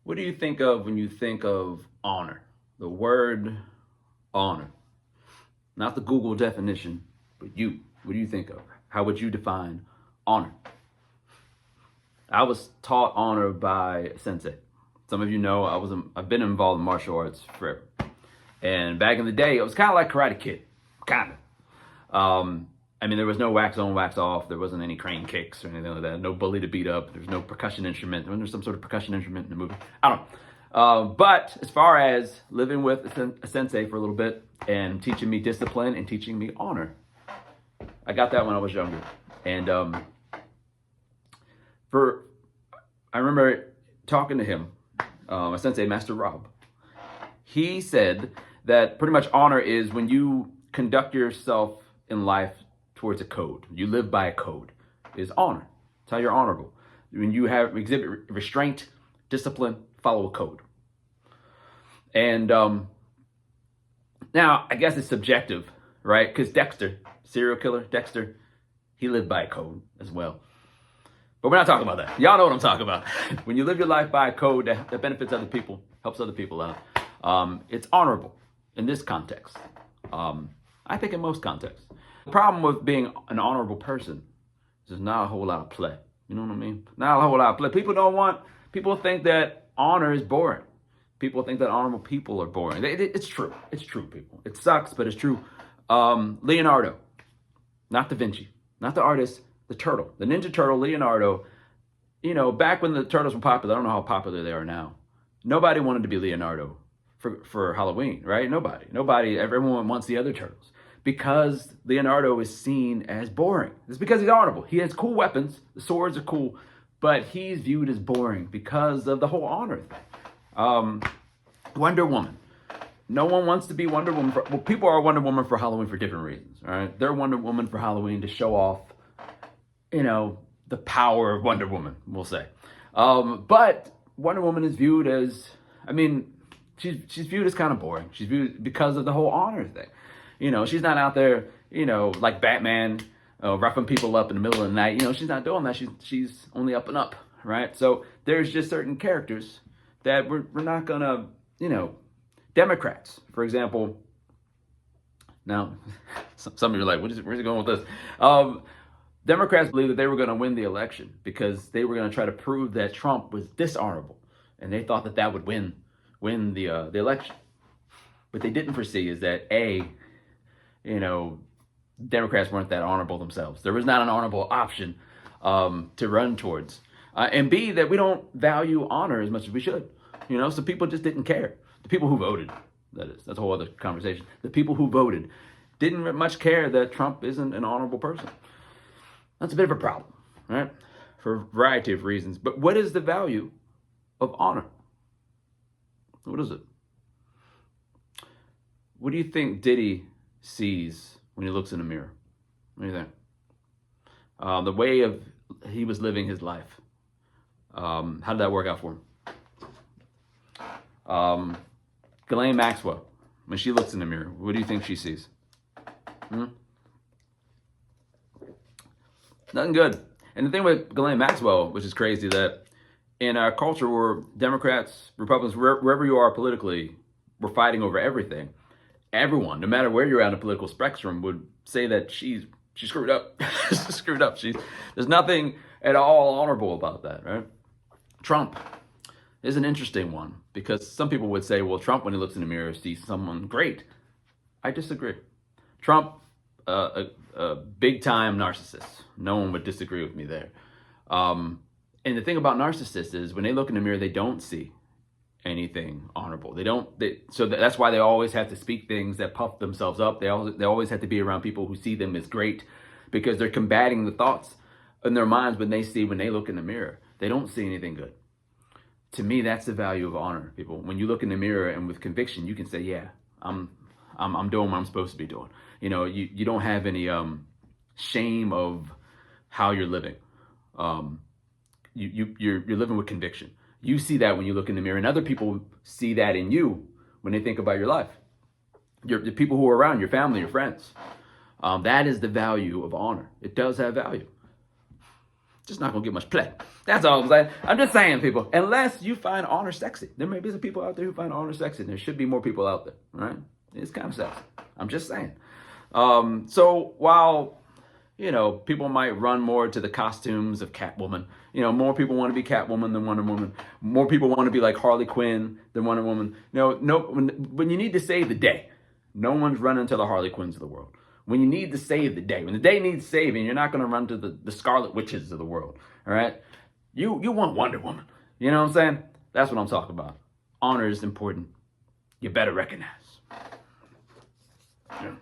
What do you think of when you think of honor? The word honor. Not the Google definition, but you. What do you think of? How would you define honor? I was taught honor by a sensei. Some of you know I've been involved in martial arts forever. And back in the day, it was kind of like Karate Kid. Kind of. There was no wax on, wax off. There wasn't any crane kicks or anything like that. No bully to beat up. There's no percussion instrument. There's some sort of percussion instrument in the movie. I don't know. But as far as living with a sensei for a little bit and teaching me discipline and teaching me honor, I got that when I was younger. And I remember talking to him, my sensei, Master Rob. He said that pretty much honor is when you conduct yourself in life towards a code. You live by a code. Is honor. It's how you're honorable. When you exhibit restraint, discipline, follow a code. And now I guess it's subjective, right? Because Dexter, serial killer, Dexter, he lived by a code as well. But we're not talking about that. Y'all know what I'm talking about. When you live your life by a code that benefits other people, helps other people out, it's honorable in this context. I think in most contexts. The problem with being an honorable person is there's not a whole lot of play. You know what I mean? Not a whole lot of play. People think that honor is boring. People think that honorable people are boring. It's true. It's true, people. It sucks, but it's true. Leonardo, not Da Vinci, not the artist, the turtle, the Ninja Turtle, Leonardo. You know, back when the turtles were popular, I don't know how popular they are now. Nobody wanted to be Leonardo for Halloween, right? Nobody, everyone wants the other turtles because Leonardo is seen as boring. It's because he's honorable. He has cool weapons. The swords are cool, but he's viewed as boring because of the whole honor thing. Wonder Woman. No one wants to be Wonder Woman. People are Wonder Woman for Halloween for different reasons, all right? They're Wonder Woman for Halloween to show off, the power of Wonder Woman, we'll say. But Wonder Woman is viewed as, she's viewed as kind of boring. She's viewed because of the whole honor thing. She's not out there, like Batman, roughing people up in the middle of the night. She's not doing that. She's only up and up, right? So there's just certain characters that we're not gonna, Democrats, for example. Now, some of you are like, where's he going with this? Democrats believe that they were going to win the election because they were going to try to prove that Trump was dishonorable, and they thought that would win the election. What they didn't foresee is that Democrats weren't that honorable themselves. There was not an honorable option to run towards, and B, that we don't value honor as much as we should. So people just didn't care. The people who voted, that's a whole other conversation. The people who voted didn't much care that Trump isn't an honorable person. That's a bit of a problem, right? For a variety of reasons. But what is the value of honor? What is it? What do you think Diddy sees when he looks in the mirror? What do you think? The way he was living his life. How did that work out for him? Ghislaine Maxwell, when she looks in the mirror, what do you think she sees? Nothing good. And the thing with Ghislaine Maxwell, which is crazy, that in our culture where Democrats, Republicans, wherever you are politically, we're fighting over everything. Everyone, no matter where you're at in the political spectrum, would say that she screwed up. She's screwed up. There's nothing at all honorable about that, right? Trump is an interesting one because some people would say, well, Trump, when he looks in the mirror, sees someone great. I disagree. Trump, a big-time narcissist. No one would disagree with me there. And the thing about narcissists is when they look in the mirror, they don't see anything honorable. That's why they always have to speak things that puff themselves up. They always have to be around people who see them as great because they're combating the thoughts in their minds when they look in the mirror. They don't see anything good. To me, that's the value of honor, people. When you look in the mirror and with conviction, you can say, yeah, I'm doing what I'm supposed to be doing. You don't have any shame of how you're living. You're living with conviction. You see that when you look in the mirror, and other people see that in you when they think about your life. The people who are around, your family, your friends. That is the value of honor. It does have value. just not gonna get much play. That's all I'm saying. I'm just saying, people, unless you find Honor sexy. There may be some people out there who find Honor sexy, and there should be more people out there, right? It's kind of sexy. I'm just saying. So while, people might run more to the costumes of Catwoman, more people want to be Catwoman than Wonder Woman. More people want to be like Harley Quinn than Wonder Woman. When you need to save the day, no one's running to the Harley Quinns of the world. When you need to save the day, when the day needs saving, you're not going to run to the Scarlet Witches of the world, all right? You want Wonder Woman. You know what I'm saying? That's what I'm talking about. Honor is important. You better recognize. Yeah.